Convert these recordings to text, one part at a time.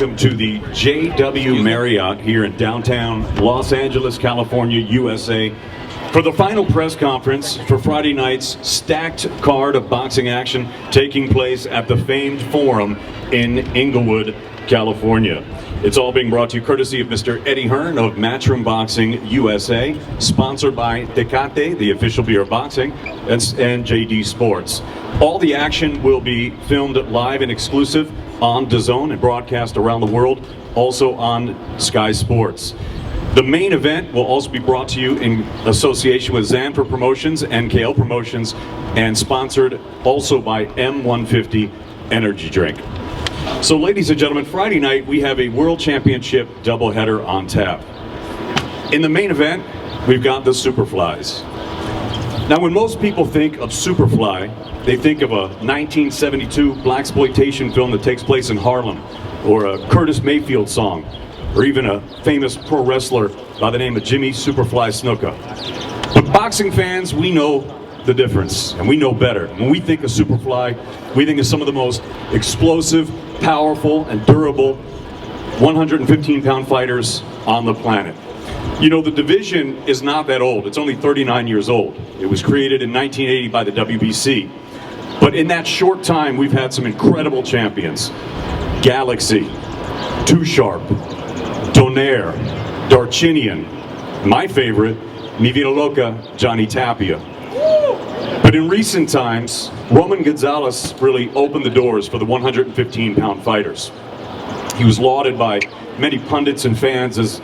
welcome to the JW Marriott here in downtown Los Angeles, California, USA, for the final press conference for Friday night's stacked card of boxing action taking place at the famed Forum in Inglewood, California. It's all being brought to you courtesy of Mr. Eddie Hearn of Matchroom Boxing USA, sponsored by Tecate, the official beer of boxing, and JD Sports. All the action will be filmed live and exclusive on DAZN and broadcast around the world, also on Sky Sports. The main event will also be brought to you in association with Zanfer Promotions, NKL Promotions, and sponsored also by M150 Energy Drink. So ladies and gentlemen, Friday night we have a World Championship doubleheader on tap. In the main event, we've got the Superflies. Now when most people think of Superfly, they think of a 1972 blaxploitation film that takes place in Harlem, or a Curtis Mayfield song, or even a famous pro wrestler by the name of Jimmy Superfly Snuka. But boxing fans, we know the difference, and we know better. When we think of Superfly, we think of some of the most explosive, powerful, and durable 115-pound fighters on the planet. You know, the division is not that old. It's only 39 years old. It was created in 1980 by the WBC. But in that short time, we've had some incredible champions. Galaxy, Too Sharp, Donaire, Darchinian, my favorite, Mi Vida Loca, Johnny Tapia. But in recent times, Roman Gonzalez really opened the doors for the 115-pound fighters. He was lauded by many pundits and fans as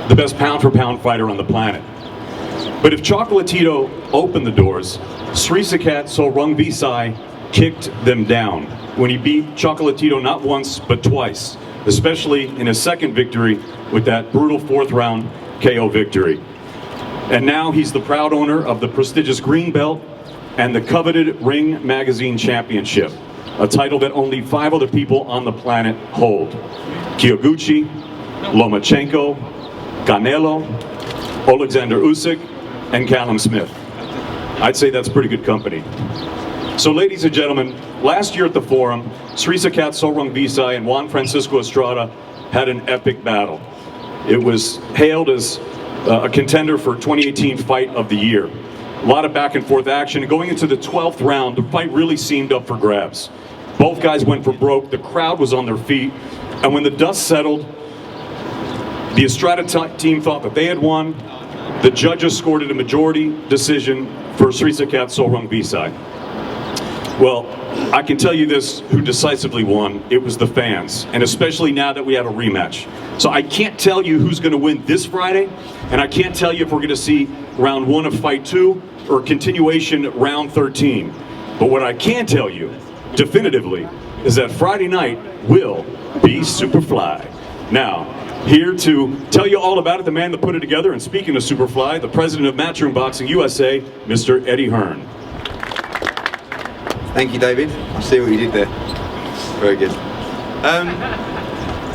the best pound-for-pound fighter on the planet. But if Chocolatito opened the doors, Srisaket Rungvisai kicked them down when he beat Chocolatito not once, but twice, especially in his second victory with that brutal fourth-round KO victory. And now he's the proud owner of the prestigious Green Belt and the coveted Ring Magazine Championship, a title that only 5 other people on the planet hold. Kyoguchi, Lomachenko, Canelo, Alexander Usyk, and Callum Smith. I'd say that's pretty good company. So ladies and gentlemen, last year at the Forum, Srisaket Rungvisai and Juan Francisco Estrada had an epic battle. It was hailed as a contender for 2018 Fight of the Year. A lot of back and forth action. Going into the 12th round, the fight really seemed up for grabs. Both guys went for broke, the crowd was on their feet, and when the dust settled, the Estrada team thought that they had won. The judges scored it a majority decision for Srisaket Rungvisai. Well, I can tell you this, who decisively won. It was the fans, and especially now that we have a rematch. So I can't tell you who's going to win this Friday, and I can't tell you if we're going to see round 1 of fight 2 or continuation round 13. But what I can tell you definitively is that Friday night will be Superfly. Now, here to tell you all about it, the man that put it together, and speaking of Superfly, the president of Matchroom Boxing USA, Mr. Eddie Hearn. Thank you, David. I see what you did there. Very good.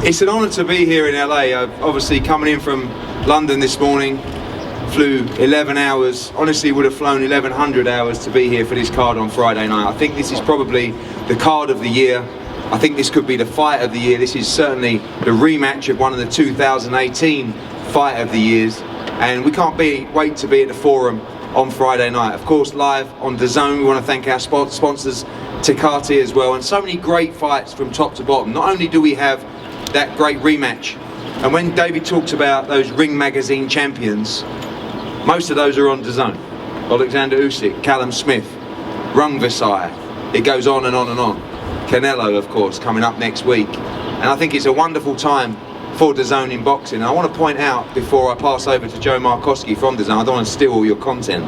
It's an honour to be here in LA. I've obviously coming in from London this morning, flew 11 hours, honestly would have flown 1100 hours to be here for this card on Friday night. I think this is probably the card of the year. I think this could be the fight of the year. This is certainly the rematch of one of the 2018 fight of the years, and we can't wait to be at the Forum on Friday night. Of course, live on DAZN. We want to thank our sponsors, Tecate as well, and so many great fights from top to bottom. Not only do we have that great rematch, and when David talks about those Ring Magazine champions, most of those are on DAZN. Alexander Usyk, Callum Smith, Rungvisai, it goes on and on and on. Canelo, of course, coming up next week. And I think it's a wonderful time for DAZN in boxing. And I want to point out, before I pass over to Joe Markowski from DAZN, I don't want to steal all your content,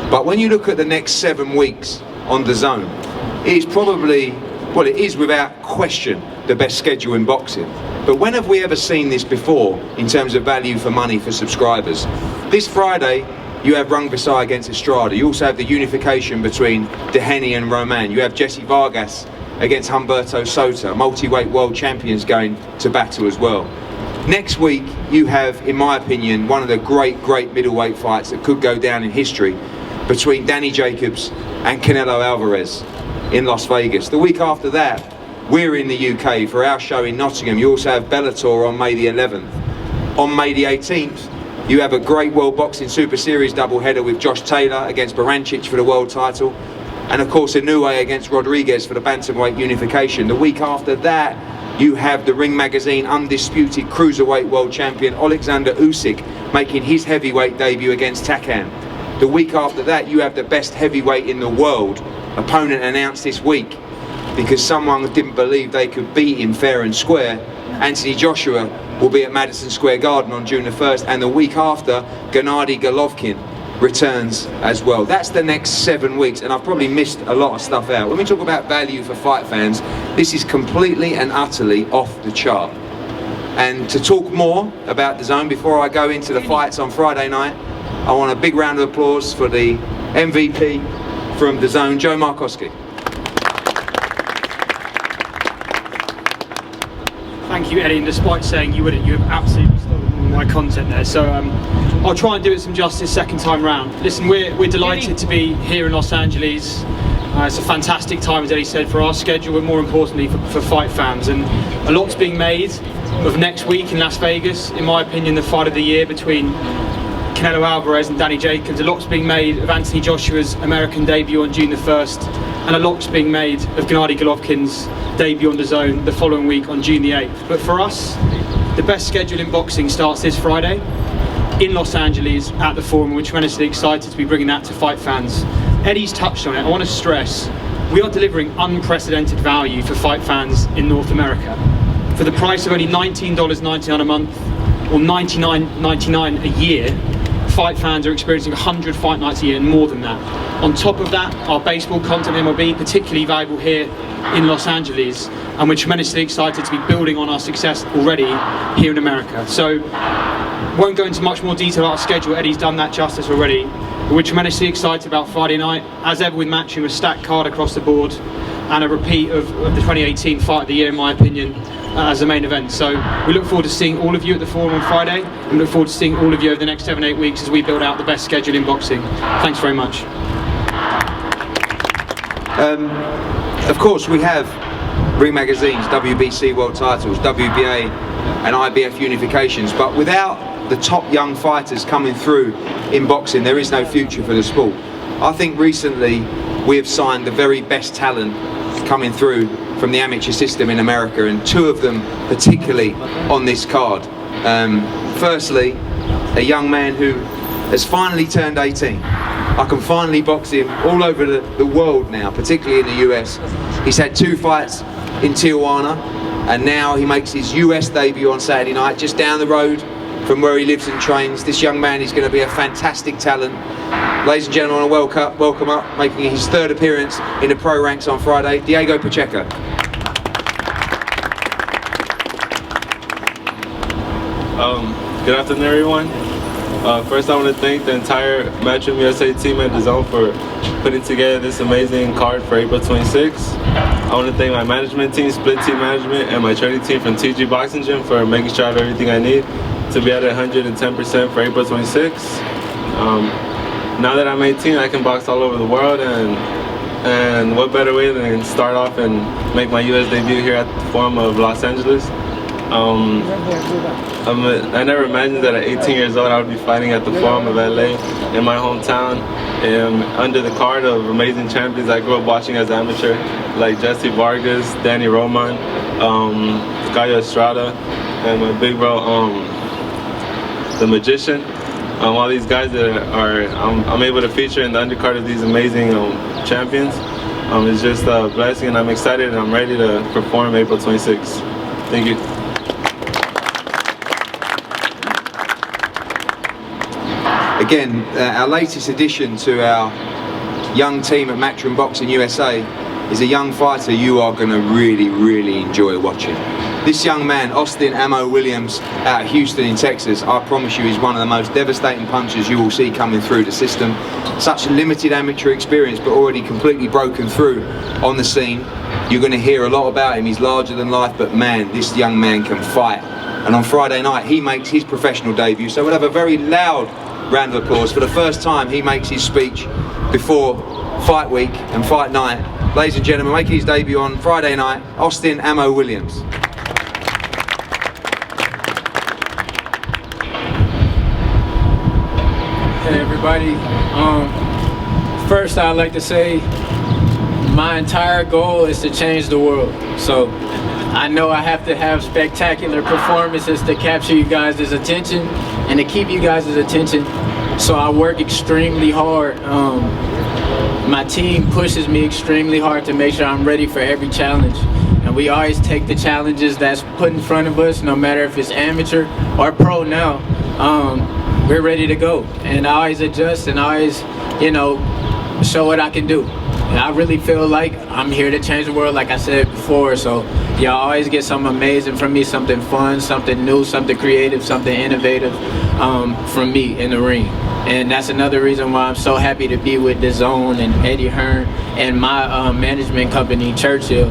but when you look at the next 7 weeks on DAZN, it is probably, well, it is without question the best schedule in boxing. But when have we ever seen this before in terms of value for money for subscribers? This Friday, you have Rungvisai against Estrada. You also have the unification between Dehaney and Roman. You have Jesse Vargas against Humberto Soto, multi-weight world champions going to battle as well. Next week, you have, in my opinion, one of the great middleweight fights that could go down in history between Danny Jacobs and Canelo Alvarez in Las Vegas. The week after that, we're in the UK for our show in Nottingham. You also have Bellator on May the 11th. On May the 18th, you have a great World Boxing Super Series doubleheader with Josh Taylor against Barancic for the world title, and of course Inoue against Rodriguez for the bantamweight unification. The week after that, you have the Ring Magazine undisputed cruiserweight world champion Alexander Usyk making his heavyweight debut against Takam. The week after that, you have the best heavyweight in the world opponent announced this week, because someone didn't believe they could beat him fair and square. Anthony Joshua will be at Madison Square Garden on June the 1st, and the week after, Gennady Golovkin returns as well. That's the next 7 weeks, and I've probably missed a lot of stuff out. When we talk about value for fight fans, this is completely and utterly off the chart. And to talk more about DAZN before I go into the fights on Friday night, I want a big round of applause for the MVP from DAZN, Joe Markowski. Thank you, Eddie, and despite saying you wouldn't, you have absolutely stolen all my content there. So I'll try and do it some justice second time round. Listen, we're delighted to be here in Los Angeles. It's a fantastic time, as Eddie said, for our schedule, but more importantly for fight fans. And a lot's being made of next week in Las Vegas. In my opinion, the fight of the year between Canelo Alvarez and Danny Jacobs. A lot's being made of Anthony Joshua's American debut on June the 1st, and a lot's being made of Gennady Golovkin's debut on DAZN the following week on June the 8th. But for us, the best schedule in boxing starts this Friday in Los Angeles at the Forum, and we're tremendously excited to be bringing that to fight fans. Eddie's touched on it. I want to stress, we are delivering unprecedented value for fight fans in North America. For the price of only $19.99 a month, or $99.99 a year, fight fans are experiencing 100 fight nights a year and more than that. On top of that, our baseball content MLB, particularly valuable here in Los Angeles, and we're tremendously excited to be building on our success already here in America. So, won't go into much more detail about our schedule, Eddie's done that justice already, but we're tremendously excited about Friday night. As ever with Matchroom, a stacked card across the board, and a repeat of the 2018 Fight of the Year, in my opinion, as the main event. So we look forward to seeing all of you at the Forum on Friday, and look forward to seeing all of you over the next 7-8 weeks as we build out the best schedule in boxing. Thanks very much. Of course, we have Ring Magazine's WBC world titles, WBA and IBF unifications, but without the top young fighters coming through in boxing, there is no future for the sport. I think recently we have signed the very best talent coming through from the amateur system in America, and two of them particularly on this card. Firstly, a young man who has finally turned 18. I can finally box him all over the world now, particularly in the US. He's had 2 fights in Tijuana, and now he makes his US debut on Saturday night, just down the road from where he lives and trains. This young man is going to be a fantastic talent. Ladies and gentlemen, welcome up, making his 3rd appearance in the pro ranks on Friday, Diego Pacheco. Good afternoon, everyone. First, I want to thank the entire Matchroom USA team at DAZN for putting together this amazing card for April 26th. I want to thank my management team, split team management, and my training team from TG Boxing Gym for making sure I have everything I need to be at 110% for April 26th. Now that I'm 18, I can box all over the world, and what better way than start off and make my US debut here at the Forum of Los Angeles. I never imagined that at 18 years old I would be fighting at the Forum of LA in my hometown, under the card of amazing champions I grew up watching as amateur, like Jesse Vargas, Danny Roman, Estrada, and my big bro, the Magician. All these guys that I'm able to feature in the undercard of these amazing champions. It's just a blessing, and I'm excited and I'm ready to perform April 26th. Thank you. Again, our latest addition to our young team at Matchroom Boxing USA is a young fighter you are going to really enjoy watching. This young man, Austin Ammo Williams, out of Houston in Texas, I promise you, is one of the most devastating punchers you will see coming through the system. Such limited amateur experience, but already completely broken through on the scene. You're going to hear a lot about him. He's larger than life, but man, this young man can fight. And on Friday night, he makes his professional debut, so we'll have a very loud round of applause. For the first time, he makes his speech before fight week and fight night ladies and gentlemen, making his debut on Friday night, Austin Ammo Williams. Hey everybody. First I'd like to say my entire goal is to change the world. So I know I have to have spectacular performances to capture you guys' attention and to keep you guys' attention. So I work extremely hard. My team pushes me extremely hard to make sure I'm ready for every challenge. And we always take the challenges that's put in front of us, no matter if it's amateur or pro now. We're ready to go. And I always adjust and always, you know, show what I can do. And I really feel like I'm here to change the world, like I said before. So y'all always get something amazing from me, something fun, something new, something creative, something innovative from me in the ring. And that's another reason why I'm so happy to be with DAZN and Eddie Hearn and my management company, Churchill,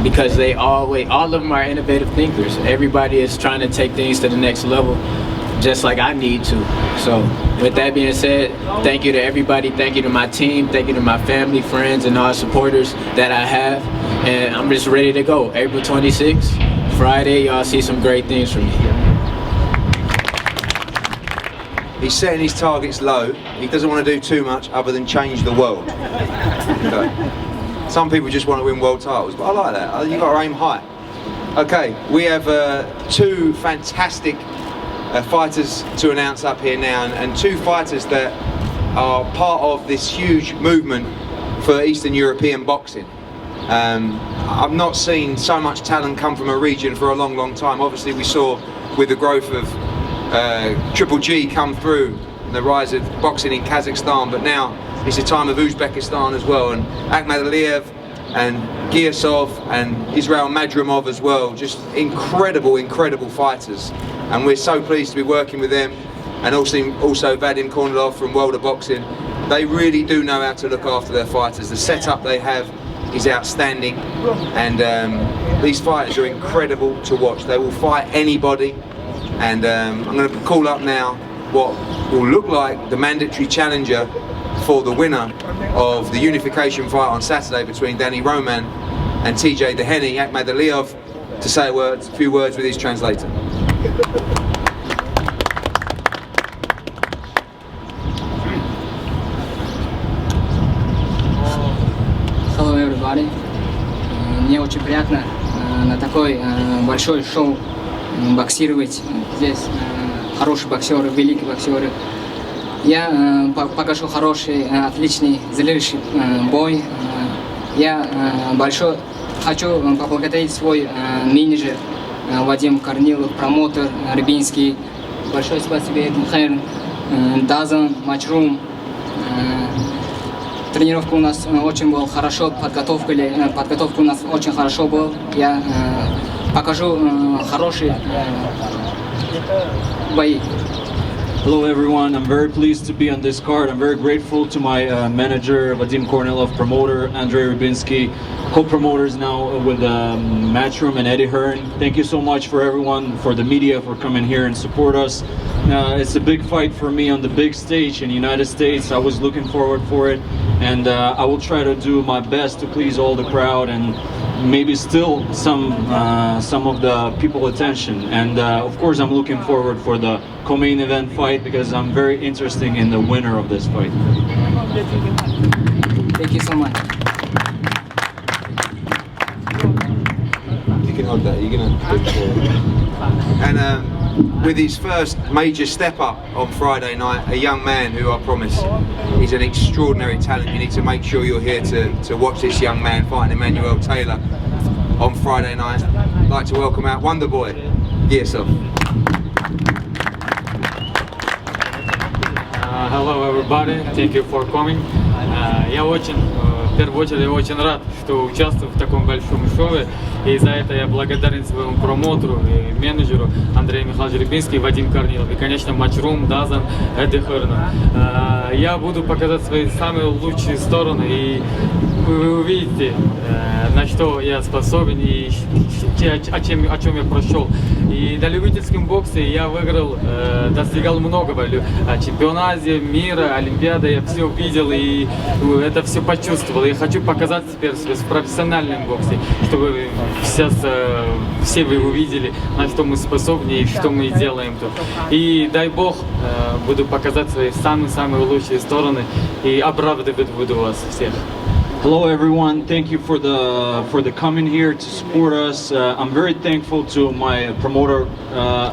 because all of them are innovative thinkers. Everybody is trying to take things to the next level, just like I need to. So with that being said, thank you to everybody, thank you to my team, thank you to my family, friends, and all supporters that I have. And I'm just ready to go. April 26th, Friday, y'all see some great things from me. He's setting his targets low. He doesn't want to do too much other than change the world. Okay. Some people just want to win world titles, but I like that. You've got to aim high. Okay, we have two fantastic fighters to announce up here now, and two fighters that are part of this huge movement for Eastern European boxing. I've not seen so much talent come from a region for a long, long time. Obviously we saw with the growth of Triple G come through, and the rise of boxing in Kazakhstan, but now it's the time of Uzbekistan as well, and Akhmadaliev and Giasov and Israel Madrimov as well. Just incredible, incredible fighters, and we're so pleased to be working with them, and also Vadim Kornilov from World of Boxing. They really do know how to look after their fighters. The setup they have is outstanding, and these fighters are incredible to watch. They will fight anybody. And I'm going to call up now what will look like the mandatory challenger for the winner of the unification fight on Saturday between Danny Roman and TJ Deheny, Akhmadaliev, to say a few words with his translator. Hello everybody. Мне очень приятно на такой большой шоу боксировать. Здесь хорошие боксеры, великие боксеры. Я покажу хороший, отличный, зрелищный бой. Я большой хочу поблагодарить свой менеджер Вадим Корнилов, промоутер Рыбинский. Большое спасибо Hearn, DAZN, Matchroom. Тренировка у нас очень была хорошо, подготовка у нас очень хорошо была. Я покажу хорошие бои. Hello everyone, I'm very pleased to be on this card. I'm very grateful to my manager Vadim Kornilov, promoter Andrei Rybinski, co-promoters now with Matchroom and Eddie Hearn. Thank you so much for everyone, for the media, for coming here and support us. It's a big fight for me on the big stage in the United States. I was looking forward for it, and I will try to do my best to please all the crowd and maybe still some of the people attention. And of course I'm looking forward for the co-main event fight because I'm very interested in the winner of this fight. Thank you so much. You can hold that, you're going to... And with his first major step up on Friday night, a young man who I promise is an extraordinary talent. You need to make sure you're here to watch this young man fighting Emmanuel Taylor on Friday night. I'd like to welcome out Wonder Boy, Giasov. Hello everybody, thank you for coming. Я в первую очередь очень рад, что участвую в таком большом шоу. И за это я благодарен своему промоутеру и менеджеру Андрею Михайловичу Рябински, Вадим Корнилов и, конечно, Matchroom, DAZN, Hearn. Я буду показать свои самые лучшие стороны, и вы увидите, на что я способен и о чем я прошел. И на любительском боксе я выиграл, достигал многого. Чемпионате мира, Олимпиады, я все видел и это все почувствовал. Я хочу показать теперь в профессиональном боксе, чтобы сейчас все вы увидели, на что мы способны и что мы делаем тут. И дай Бог, буду показать свои самые лучшие стороны и оправдывать буду вас всех. Hello everyone, thank you for the coming here to support us. I'm very thankful to my promoter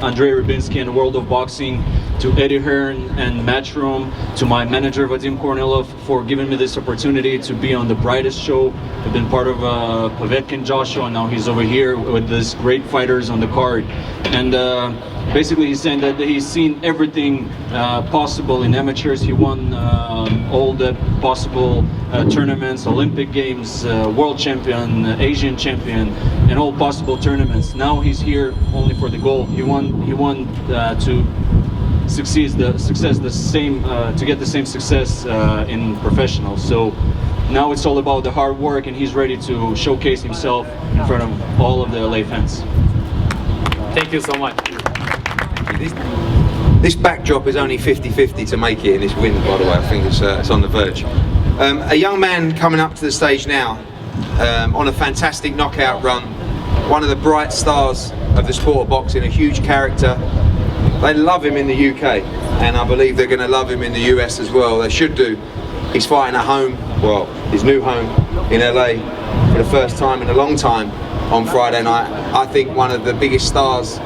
Andrei Rybinski and World of Boxing, to Eddie Hearn and Matchroom, to my manager Vadim Kornilov for giving me this opportunity to be on the brightest show. I've been part of Povetkin Joshua, and now he's over here with these great fighters on the card. And basically he's saying that he's seen everything possible in amateurs. He won all the possible tournaments, Olympic Games, World Champion, Asian Champion, and all possible tournaments. Now he's here only for the goal. He won to succeed to get the same success in professional. So now it's all about the hard work, and he's ready to showcase himself in front of all of the LA fans. Thank you so much. This backdrop is only 50-50 to make it in this wind, by the way. I think it's on the verge. A young man coming up to the stage now on a fantastic knockout run, one of the bright stars of the sport of boxing, a huge character. They love him in the UK, and I believe they're going to love him in the US as well. They should do. He's fighting at home, well, his new home in LA for the first time in a long time on Friday night. I think one of the biggest stars,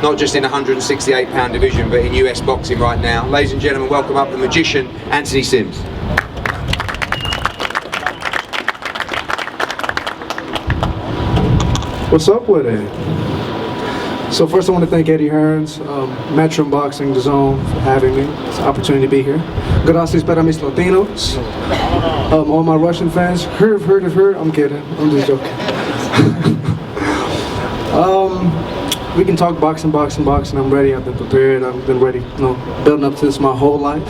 not just in the 168-pound division, but in US boxing right now. Ladies and gentlemen, welcome up the magician, Anthony Sims. What's up with it? So first I want to thank Eddie Hearns, Matchroom Boxing, DAZN for having me. It's an opportunity to be here. Gracias para mis Latinos. All my Russian fans, heard. I'm kidding, I'm just joking. We can talk boxing. I'm ready, I've been prepared, I've been ready, building up to this my whole life.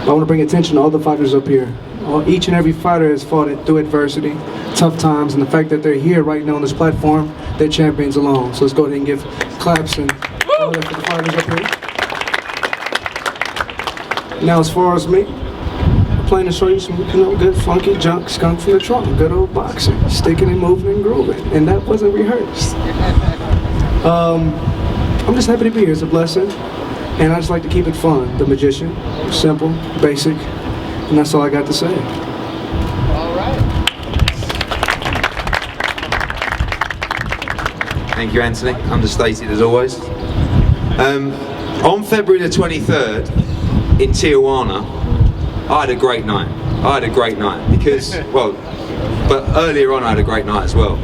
I want to bring attention to all the fighters up here. Each and every fighter has fought it through adversity, tough times, and the fact that they're here right now on this platform, they're champions alone. So let's go ahead and give claps and all that for the fighters up here. Now as far as me, I'm planning to show you some good funky junk skunk from the trunk, good old boxing, sticking and moving and grooving, and that wasn't rehearsed. I'm just happy to be here, it's a blessing, and I just like to keep it fun. The magician, simple, basic, and that's all I got to say. Thank you, Anthony. Understated as always. On February the 23rd in Tijuana, I had a great night. Because, well, but earlier on I had a great night as well.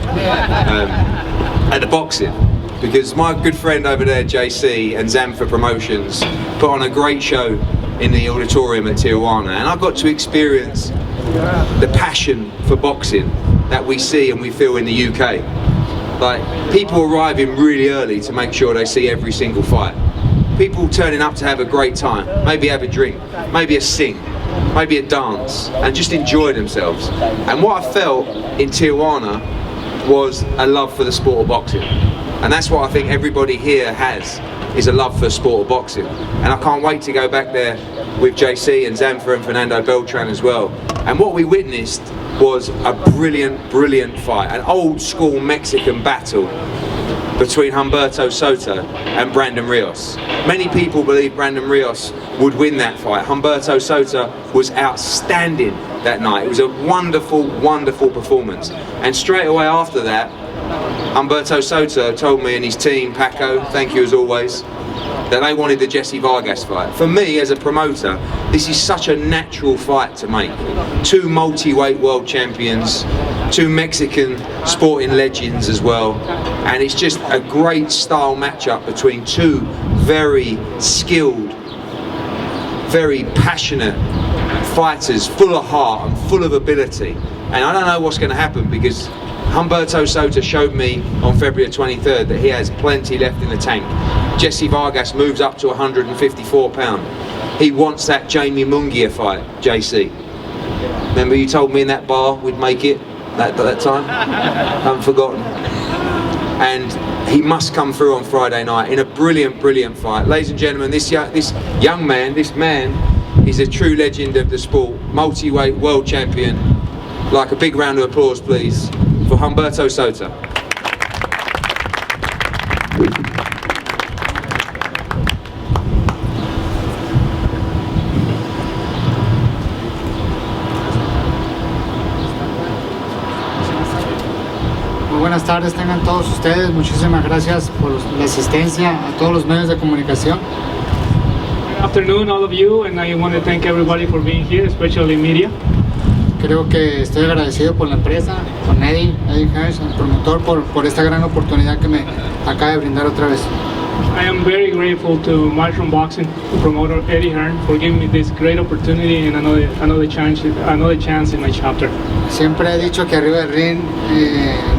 At the boxing. Because my good friend over there, JC, and Zamfa Promotions put on a great show in the auditorium at Tijuana, and I got to experience the passion for boxing that we see and we feel in the UK. Like, people arriving really early to make sure they see every single fight. People turning up to have a great time, maybe have a drink, maybe a sing, maybe a dance, and just enjoy themselves. And what I felt in Tijuana was a love for the sport of boxing. And that's what I think everybody here has, is a love for the sport of boxing. And I can't wait to go back there with JC and Zamfa and Fernando Beltran as well. And what we witnessed was a brilliant fight, an old school Mexican battle between Humberto Soto and Brandon Rios. Many people believe Brandon Rios would win that fight. Humberto Soto was outstanding that night. It was a wonderful performance. And straight away after that, Humberto Soto told me and his team, Paco, thank you as always, that they wanted the Jesse Vargas fight. For me, as a promoter, this is such a natural fight to make. Two multi-weight world champions, two Mexican sporting legends as well, and it's just a great style matchup between two very skilled, very passionate fighters, full of heart and full of ability. And I don't know what's going to happen, because Humberto Soto showed me on February 23rd that he has plenty left in the tank. Jesse Vargas moves up to 154 pound. He wants that Jamie Munguia fight, JC. Remember you told me in that bar we'd make it that time? Haven't forgotten. And he must come through on Friday night in a brilliant, brilliant fight. Ladies and gentlemen, this young man, this man is a true legend of the sport, multi-weight world champion. Like a big round of applause, please, for Humberto Soto. Buenas tardes tengan todos ustedes, muchísimas gracias por la asistencia a todos los medios de comunicación. Good afternoon, all of you, and I want to thank everybody for being here, especially media. Creo que estoy agradecido por la empresa, con Eddie Hearn, el promotor, por esta gran oportunidad que me acaba de brindar otra vez. I am very grateful to Matchroom Boxing, promoter Eddie Hearn, for giving me this great opportunity and another chance in my chapter. Siempre he dicho que arriba del ring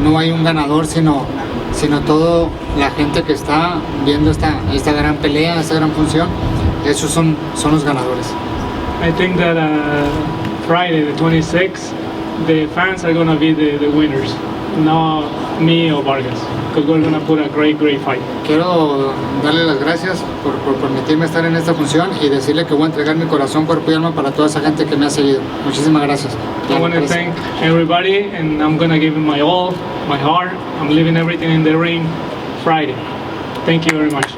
no hay un ganador, sino toda la gente que está viendo esta gran pelea, esta gran función. Esos son los ganadores. I think that Friday, the 26th, the fans are going to be the winners, not me or Vargas, because we're going to put a great fight. Quiero darle las gracias por permitirme estar en esta función y decirle que voy a entregar mi corazón, cuerpo y alma para toda esa gente que me ha seguido. Muchísimas gracias. I want to thank everybody, and I'm going to give him my all, my heart. I'm leaving everything in the ring Friday. Thank you very much.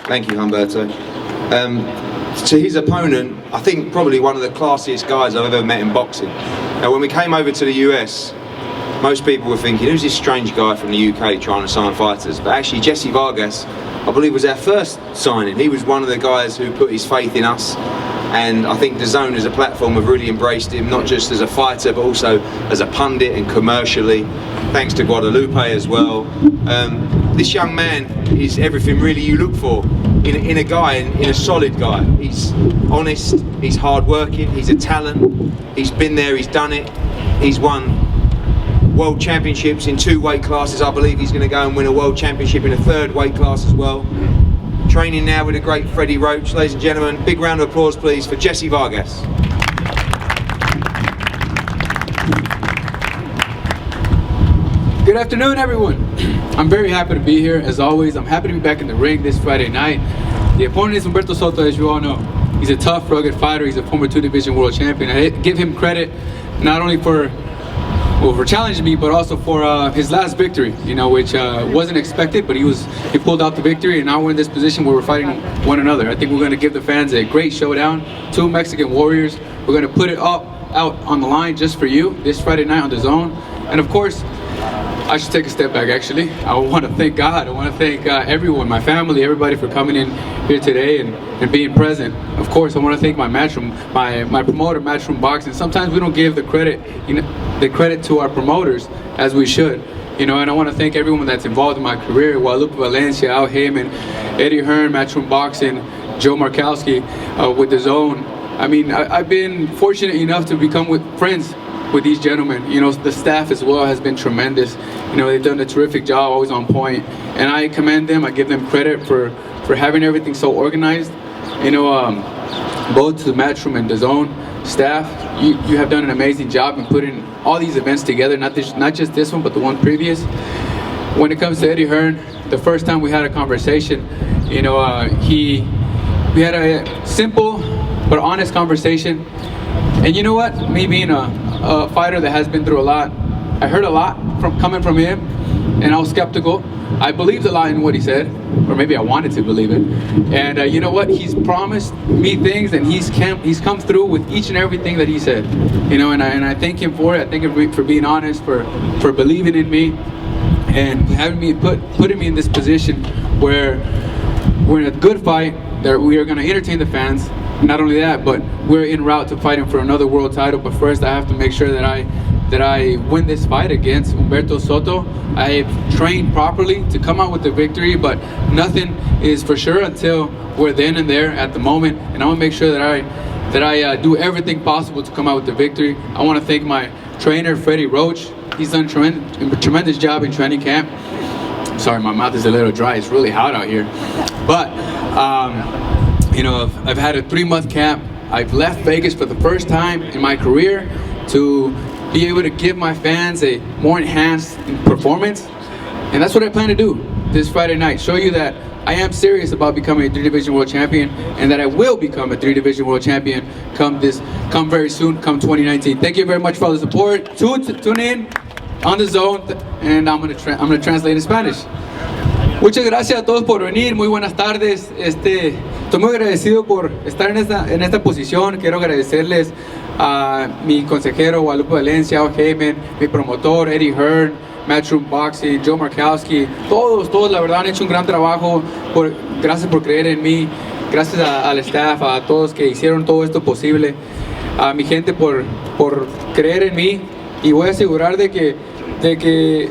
Thank you, Humberto. To his opponent, I think probably one of the classiest guys I've ever met in boxing. Now, when we came over to the US, most people were thinking, who's this strange guy from the UK trying to sign fighters? But actually, Jesse Vargas, I believe, was our first signing. He was one of the guys who put his faith in us. And I think DAZN as a platform have really embraced him, not just as a fighter, but also as a pundit and commercially. Thanks to Guadalupe as well. This young man is everything really you look for in a guy, in a solid guy. He's honest, he's hard-working, he's a talent, he's been there, he's done it, he's won world championships in 2 weight classes. I believe he's going to go and win a world championship in a 3rd weight class as well. Training now with the great Freddie Roach. Ladies and gentlemen, big round of applause please for Jesse Vargas. Good afternoon, everyone. I'm very happy to be here, as always. I'm happy to be back in the ring this Friday night. The opponent is Humberto Soto, as you all know. He's a tough, rugged fighter. He's a former 2-division world champion. I give him credit not only for challenging me, but also for his last victory, which wasn't expected, but he pulled out the victory, and now we're in this position where we're fighting one another. I think we're going to give the fans a great showdown. 2 Mexican warriors. We're going to put it out on the line just for you this Friday night on DAZN. And of course, I should take a step back, actually. I want to thank God. I want to thank everyone, my family, everybody for coming in here today and being present. Of course, I want to thank my Matchroom, my promoter, Matchroom Boxing. Sometimes we don't give the credit to our promoters as we should. And I want to thank everyone that's involved in my career: Guadalupe Valencia, Al Heyman, Eddie Hearn, Matchroom Boxing, Joe Markowski with DAZN. I mean, I've been fortunate enough to become friends with these gentlemen. The staff as well has been tremendous. They've done a terrific job, always on point, and I commend them. I give them credit for having everything so organized. Both the Matchroom and DAZN staff, you have done an amazing job in putting all these events together, not just this one, but the one previous. When it comes to Eddie Hearn, the first time we had a conversation, we had a simple but honest conversation. And you know what? Me being a fighter that has been through a lot, I heard a lot coming from him, and I was skeptical. I believed a lot in what he said, or maybe I wanted to believe it. And you know what? He's promised me things, and he's come through with each and everything that he said. And I thank him for it. I thank him for being honest, for believing in me, and having me putting me in this position where we're in a good fight, that we are going to entertain the fans. Not only that, but we're en route to fighting for another world title. But first, I have to make sure that I win this fight against Humberto Soto. I've trained properly to come out with the victory, but nothing is for sure until we're then and there at the moment. And I want to make sure that I do everything possible to come out with the victory. I want to thank my trainer, Freddie Roach. He's done a tremendous job in training camp. Sorry, my mouth is a little dry. It's really hot out here. But, you know, I've had a 3-month camp. I've left Vegas for the first time in my career to be able to give my fans a more enhanced performance. And that's what I plan to do this Friday night. Show you that I am serious about becoming a 3-division world champion, and that I will become a 3-division world champion come very soon, come 2019. Thank you very much for all the support. Tune in on the zone, and I'm gonna translate in Spanish. Muchas gracias a todos por venir. Muy buenas tardes. Estoy muy agradecido por estar en esta posición. Quiero agradecerles a mi consejero Guadalupe Valencia, Hearn, mi promotor Eddie Hearn, Matchroom Boxing, Joe Markowski, todos la verdad han hecho un gran trabajo. Gracias por creer en mí, gracias al staff, a todos que hicieron todo esto posible, a mi gente por creer en mí, y voy a asegurar de que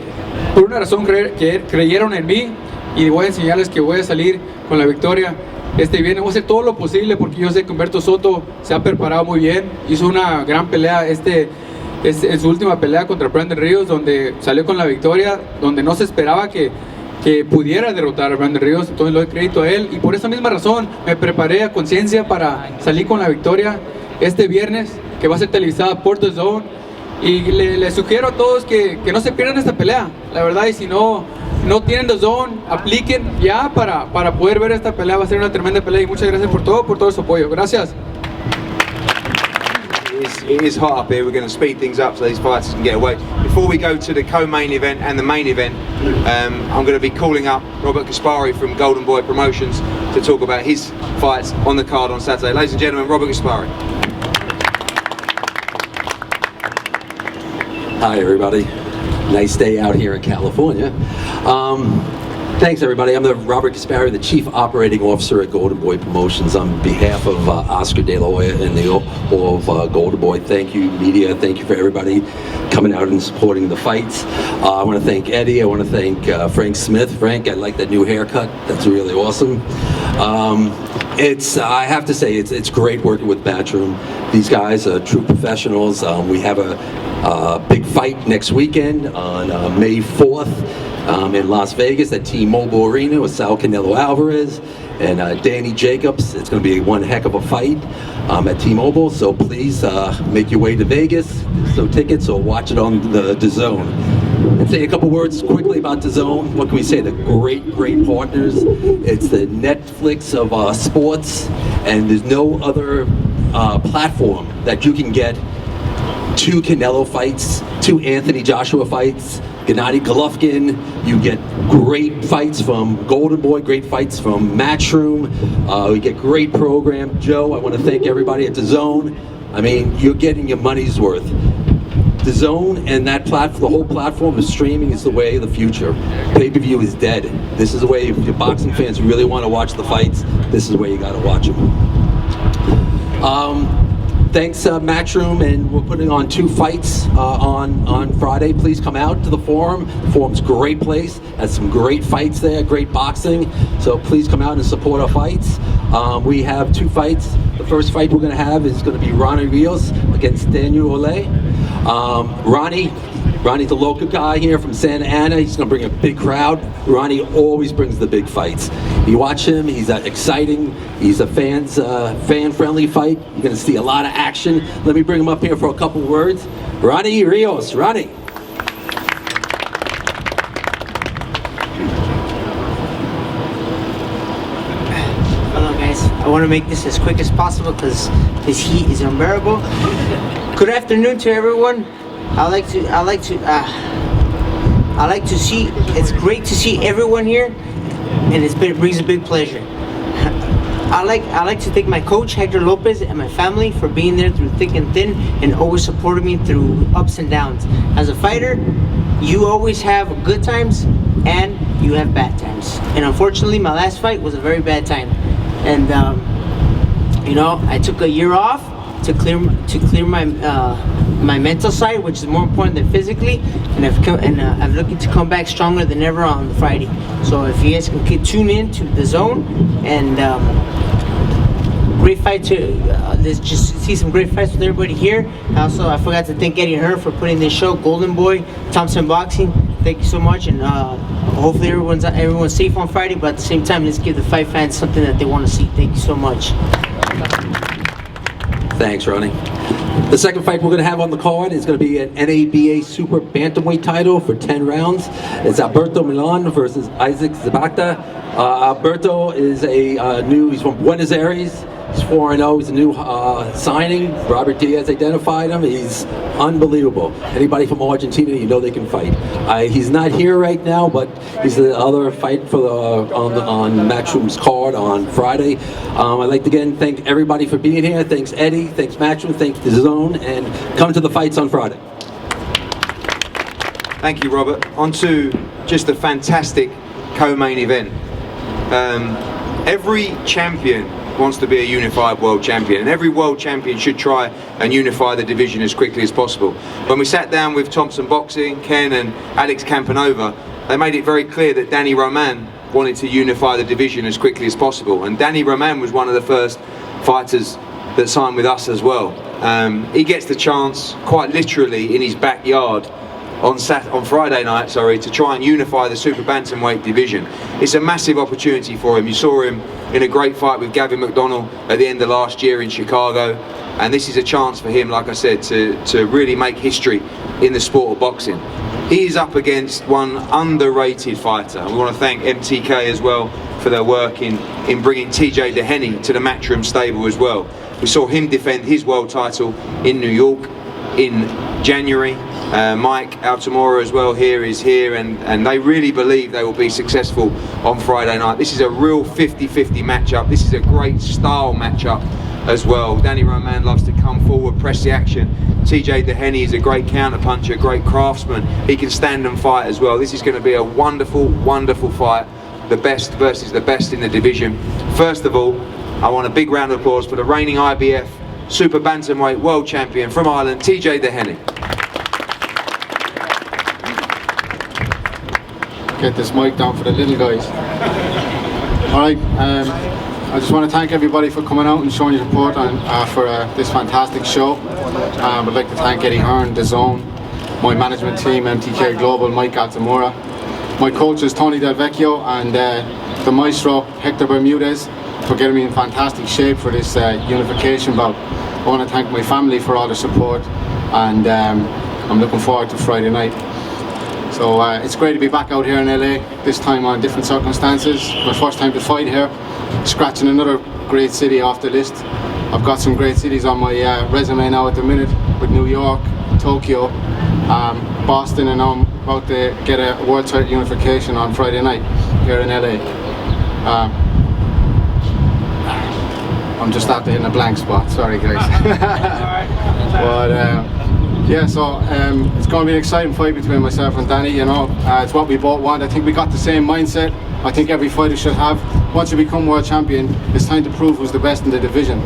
por una razón creyeron en mí, y voy a enseñarles que voy a salir con la victoria este viernes. Voy a hacer todo lo posible porque yo sé que Humberto Soto se ha preparado muy bien, hizo una gran pelea en su última pelea contra Brandon Ríos, donde salió con la victoria, donde no se esperaba que pudiera derrotar a Brandon Ríos. Entonces le doy crédito a él, y por esa misma razón me preparé a conciencia para salir con la victoria este viernes, que va a ser televisada por DAZN. Y le sugiero a todos que no se pierdan esta pelea, la verdad. Y si no tienen DAZN, apliquen ya para poder ver esta pelea. Va a ser una tremenda pelea, y muchas gracias por todo su apoyo. Gracias. It is hot up here. We're going to speed things up so these fighters can get away. Before we go to the co-main event and the main event, I'm going to be calling up Robert Gaspari from Golden Boy Promotions to talk about his fights on the card on Saturday. Ladies and gentlemen, Robert Gaspari. Hi everybody, nice day out here in California. Thanks everybody. I'm the Robert Gaspari, the Chief Operating Officer at Golden Boy Promotions. On behalf of Oscar De La Hoya and the whole of Golden Boy, thank you media, thank you for everybody coming out and supporting the fights. I want to thank Eddie, I want to thank Frank Smith. Frank, I like that new haircut, that's really awesome. I have to say, it's great working with Matchroom. These guys are true professionals. We have a big fight next weekend on May 4th. In Las Vegas at T-Mobile Arena with Saul Canelo Alvarez and Danny Jacobs. It's going to be one heck of a fight at T-Mobile, so please make your way to Vegas. There's no tickets, so watch it on the DAZN. And say a couple words quickly about DAZN. What can we say? The great partners. It's the Netflix of sports, and there's no other platform that you can get 2 Canelo fights, 2 Anthony Joshua fights, Gennady Golovkin. You get great fights from Golden Boy, great fights from Matchroom. We get great program. Joe, I want to thank everybody at DAZN. I mean, you're getting your money's worth. DAZN and that platform, the whole platform of streaming, is the way of the future. Pay-per-view is dead. This is the way, if your boxing fans really want to watch the fights, this is the way you got to watch them. Thanks Matchroom, and we're putting on 2 fights on Friday. Please come out to the Forum. The Forum's a great place, has some great fights there, great boxing, so please come out and support our fights. We have 2 fights. The first fight we're going to have is going to be Ronnie Rios against Daniel Ole. Ronnie's a local guy here from Santa Ana. He's going to bring a big crowd. Ronnie always brings the big fights. You watch him, he's exciting. He's a fan-friendly fight. You're going to see a lot of action. Let me bring him up here for a couple words. Ronnie Rios. Ronnie. Hello guys. I want to make this as quick as possible because this heat is unbearable. Good afternoon to everyone. I like to see. It's great to see everyone here, and it brings a big pleasure. I like to thank my coach Hector Lopez and my family for being there through thick and thin and always supporting me through ups and downs. As a fighter, you always have good times and you have bad times. And unfortunately, my last fight was a very bad time. And you know, I took a year off to clear my mental side, which is more important than physically, and I'm looking to come back stronger than ever on the Friday. So if you guys can tune in to DAZN and great fight to let's just see some great fights with everybody here. Also, I forgot to thank Eddie Hearn for putting this show. Golden Boy, Thompson Boxing. Thank you so much, and hopefully everyone's safe on Friday. But at the same time, let's give the fight fans something that they want to see. Thank you so much. Thanks, Ronnie. The second fight we're going to have on the card is going to be an NABA Super Bantamweight title for 10 rounds. It's Alberto Milan versus Isaac Zabata. Alberto is he's from Buenos Aires. He's 4-0. He's a new signing. Robert Diaz identified him. He's unbelievable. Anybody from Argentina, you know they can fight. He's not here right now, but he's the other fight for on Matchroom's card on Friday. I'd like to again thank everybody for being here. Thanks Eddie. Thanks Matchroom. Thanks DAZN. And come to the fights on Friday. Thank you, Robert. On to just a fantastic co-main event. Every champion wants to be a unified world champion, and every world champion should try and unify the division as quickly as possible. When we sat down with Thompson Boxing, Ken and Alex Campanova, they made it very clear that Danny Roman wanted to unify the division as quickly as possible, and Danny Roman was one of the first fighters that signed with us as well. He gets the chance, quite literally in his backyard, on Friday night, to try and unify the super bantamweight division. It's a massive opportunity for him. You saw him in a great fight with Gavin McDonnell at the end of last year in Chicago, and this is a chance for him, like I said, to really make history in the sport of boxing. He is up against one underrated fighter, and we want to thank MTK as well for their work in bringing TJ Dehenny to the Matchroom stable as well. We saw him defend his world title in New York in January. Mike Altamora as well is here, and they really believe they will be successful on Friday night. This is a real 50-50 matchup. This is a great style matchup as well. Danny Roman loves to come forward, press the action. TJ Dehenny is a great counterpuncher, great craftsman. He can stand and fight as well. This is going to be a wonderful, wonderful fight. The best versus the best in the division. First of all, I want a big round of applause for the reigning IBF Super Bantamweight World Champion from Ireland, TJ Dehenny. Get this mic down for the little guys. Alright, I just want to thank everybody for coming out and showing your support for this fantastic show. I'd like to thank Eddie Hearn, DAZN, my management team, MTK Global, Mike Altamora, my coaches Tony Del Vecchio and the maestro Hector Bermudez for getting me in fantastic shape for this unification bout. I want to thank my family for all the support, and I'm looking forward to Friday night. So it's great to be back out here in LA, this time on different circumstances. My first time to fight here, scratching another great city off the list. I've got some great cities on my resume now at the minute, with New York, Tokyo, Boston, and I'm about to get a world title unification on Friday night here in LA. I'm just after hitting a blank spot, sorry guys. But yeah, so it's going to be an exciting fight between myself and Danny, you know. It's what we both want. I think we got the same mindset. I think every fighter should have. Once you become world champion, it's time to prove who's the best in the division.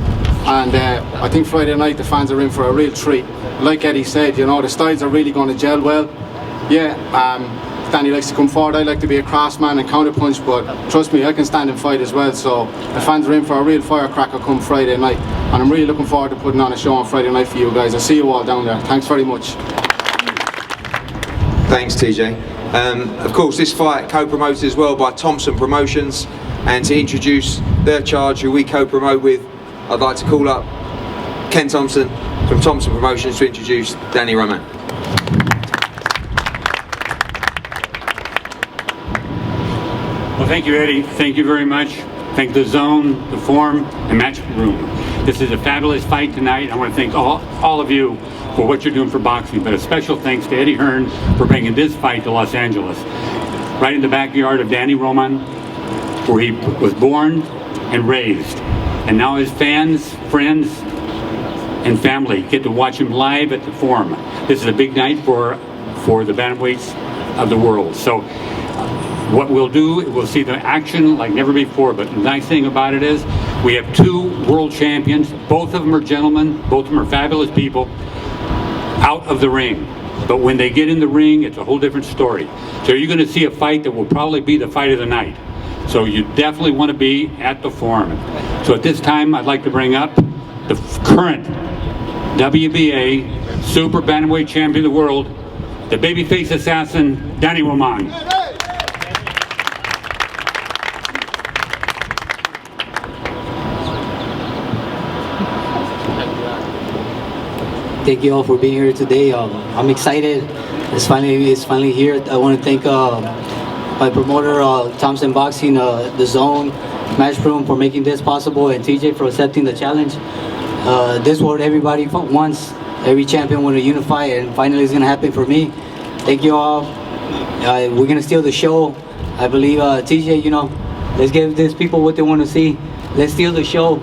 And I think Friday night the fans are in for a real treat. Like Eddie said, you know, the styles are really going to gel well. Yeah, Danny likes to come forward, I like to be a craftsman and counter punch, but trust me, I can stand and fight as well. So the fans are in for a real firecracker come Friday night, and I'm really looking forward to putting on a show on Friday night for you guys. I'll see you all down there. Thanks very much. Thanks TJ. Of course this fight co-promoted as well by Thompson Promotions, and to introduce their charge who we co-promote with, I'd like to call up Ken Thompson from Thompson Promotions to introduce Danny Roman. Well, thank you, Eddie. Thank you very much. Thank the DAZN, the Forum, and Matchroom. This is a fabulous fight tonight. I want to thank all of you for what you're doing for boxing, but a special thanks to Eddie Hearn for bringing this fight to Los Angeles. Right in the backyard of Danny Roman, where he was born and raised. And now his fans, friends, and family get to watch him live at the Forum. This is a big night for the bantamweights of the world. So what we'll do, we'll see the action like never before, but the nice thing about it is we have two world champions. Both of them are gentlemen, both of them are fabulous people out of the ring. But when they get in the ring, it's a whole different story. So you're going to see a fight that will probably be the fight of the night. So you definitely want to be at the forum. So at this time, I'd like to bring up the current WBA Super Bantamweight Champion of the world, the babyface assassin, Danny Roman. Thank you all for being here today. I'm excited. It's finally here. I want to thank my promoter, Thompson Boxing, the DAZN, Matchroom for making this possible, and TJ for accepting the challenge. This is what everybody wants. Every champion want to unify, and finally it's going to happen for me. Thank you all. We're going to steal the show. I believe, TJ, you know, let's give these people what they want to see. Let's steal the show.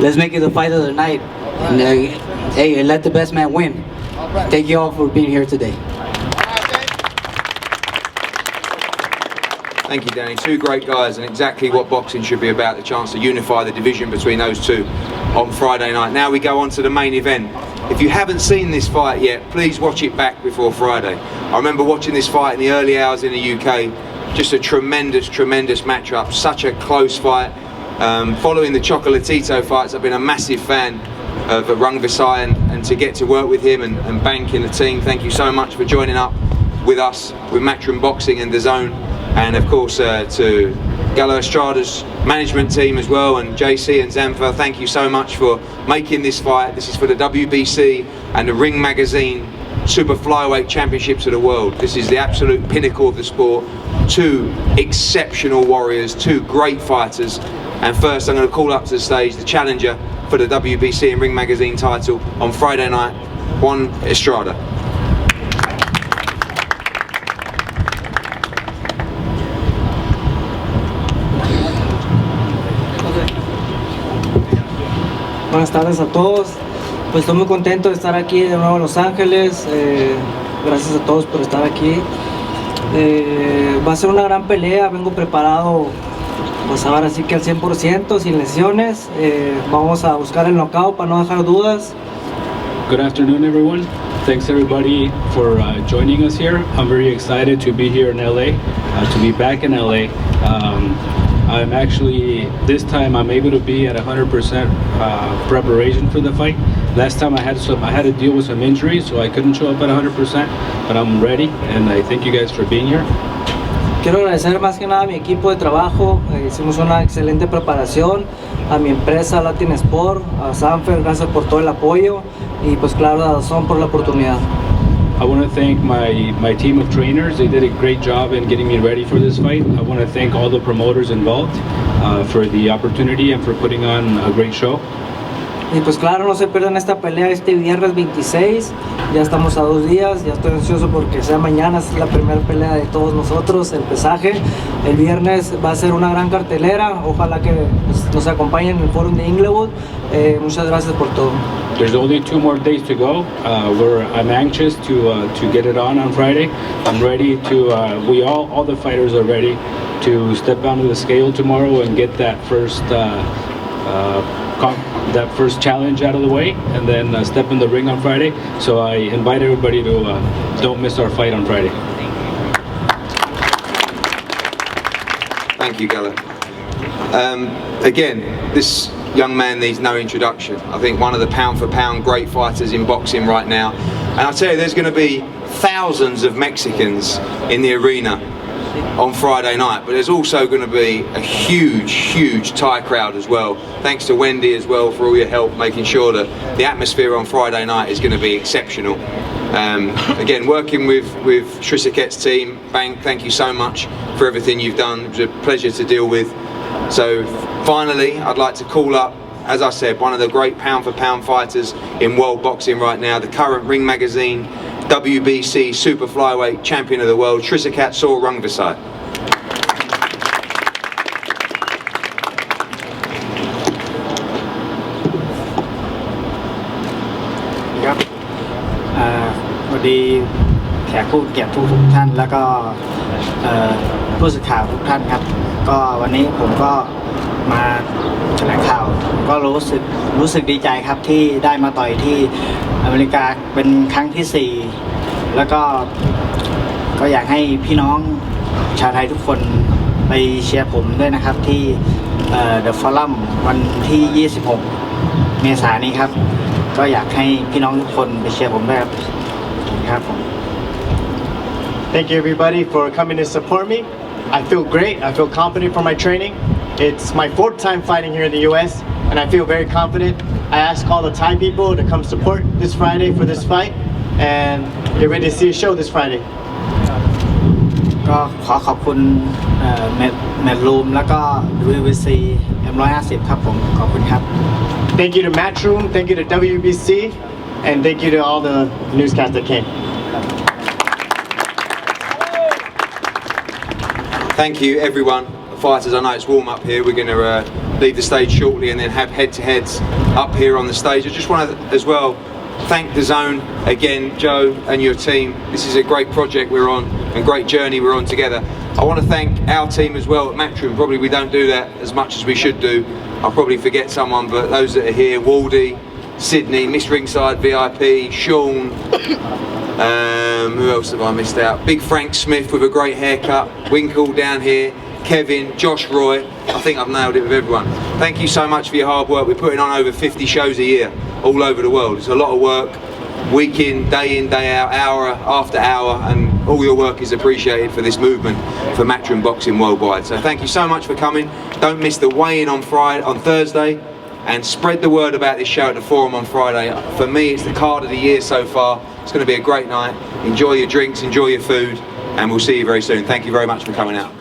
Let's make it the fight of the night. And, hey, let the best man win. Thank you all for being here today. Thank you, Danny. Two great guys, and exactly what boxing should be about, the chance to unify the division between those two on Friday night. Now we go on to the main event. If you haven't seen this fight yet, please watch it back before Friday. I remember watching this fight in the early hours in the UK. Just a tremendous matchup, such a close fight. Following the Chocolatito fights, I've been a massive fan of Rungvisai, and to get to work with him and Bank in the team. Thank you so much for joining up with us, with Matchroom Boxing and DAZN, and of course to Gallo Estrada's management team as well, and JC and Zampa, thank you so much for making this fight. This is for the WBC and the Ring Magazine Super Flyweight Championships of the world. This is the absolute pinnacle of the sport. Two exceptional warriors, two great fighters, and first I'm going to call up to the stage the challenger for the WBC and Ring Magazine title on Friday night, Juan Estrada. Buenas tardes a todos. Pues estoy muy contento de estar aquí de nuevo en Los Ángeles. Gracias a todos por estar aquí. Va a ser una gran pelea. Vengo preparado, pues ahora sí que al 100%, sin lesiones. Vamos a buscar el knockout para no dejar dudas. Good afternoon, everyone. Thanks everybody for joining us here. I'm very excited to be here in LA, to be back in LA. I'm actually, this time I'm able to be at 100% preparation for the fight. Last time I had to deal with some injuries, so I couldn't show up at 100%, but I'm ready, and I thank you guys for being here. Quiero agradecer más que nada a mi equipo de trabajo. Hicimos una excelente preparación, a mi empresa Latin Sport, a Sanfer, gracias por todo el apoyo, y pues claro a DAZN por la oportunidad. I want to thank my team of trainers. They did a great job in getting me ready for this fight. I want to thank all the promoters involved for the opportunity and for putting on a great show. Y pues claro, no se pierdan esta pelea este viernes 26, ya estamos a 2 días, ya estoy ansioso porque sea mañana, es la primera pelea de todos nosotros, el pesaje. El viernes va a ser una gran cartelera, ojalá que pues, nos acompañen en el Forum de Inglewood. Muchas gracias por todo. There's only 2 more days to go. I'm anxious to get it on Friday. I'm ready to, all the fighters are ready to step onto the scale tomorrow and get that first challenge out of the way, and then step in the ring on Friday. So I invite everybody to don't miss our fight on Friday. Thank you, Gallo. Again, this young man needs no introduction. I think one of the pound for pound great fighters in boxing right now. And I tell you, there's going to be thousands of Mexicans in the arena on Friday night, but there's also going to be a huge Thai crowd as well. Thanks to Wendy as well for all your help making sure that the atmosphere on Friday night is going to be exceptional. Again, working with Shrisiket's team, Bank, thank you so much for everything you've done. It was a pleasure to deal with. So finally, I'd like to call up, as I said, one of the great pound for pound fighters in world boxing right now, the current Ring Magazine WBC Super Flyweight Champion of the World, Shrisiket Rungvisai. สวัสดีแขกผู้เกียรติทุกท่านแล้วก็ผู้สื่อข่าวทุกท่านครับก็วันนี้ผมก็มาแถลงข่าวก็รู้สึกดีใจครับที่ได้มาต่อยที่อเมริกาเป็นครั้งที่4แล้วก็อยากให้พี่น้องชาวไทยทุกคน ไปเชียร์ผมด้วยนะครับที่The Forum วันที่ 26 เมษายนนี้ครับก็อยากให้พี่น้องทุกคนไปเชียร์ผมด้วยครับผม Thank you everybody for coming to support me. I feel great. I feel confident for my training. It's my 4th time fighting here in the US and I feel very confident. I ask all the Thai people to come support this Friday for this fight and get ready to see a show this Friday. ก็ขอขอบคุณMatchroom แล้วก็ Rungvisai M150 ครับผมขอบคุณครับ Thank you to Matchroom, thank you to WBC, and thank you to all the newscasts that came. Thank you everyone. Fighters, I know it's warm up here. We're going to leave the stage shortly and then have head-to-heads up here on the stage. I just want to as well thank DAZN again, Joe and your team. This is a great project we're on and great journey we're on together. I want to thank our team as well at Matchroom. Probably we don't do that as much as we should do. I'll probably forget someone, but those that are here, Waldy, Sydney, Miss Ringside VIP, Sean, who else have I missed out? Big Frank Smith with a great haircut, Winkle down here, Kevin, Josh Roy. I think I've nailed it with everyone. Thank you so much for your hard work. We're putting on over 50 shows a year all over the world. It's a lot of work, week in, day out, hour after hour, and all your work is appreciated for this movement for Matchroom boxing worldwide. So thank you so much for coming. Don't miss the weigh-in on Thursday, and spread the word about this show at the Forum on Friday. For me, it's the card of the year so far. It's going to be a great night. Enjoy your drinks, enjoy your food, and we'll see you very soon. Thank you very much for coming out.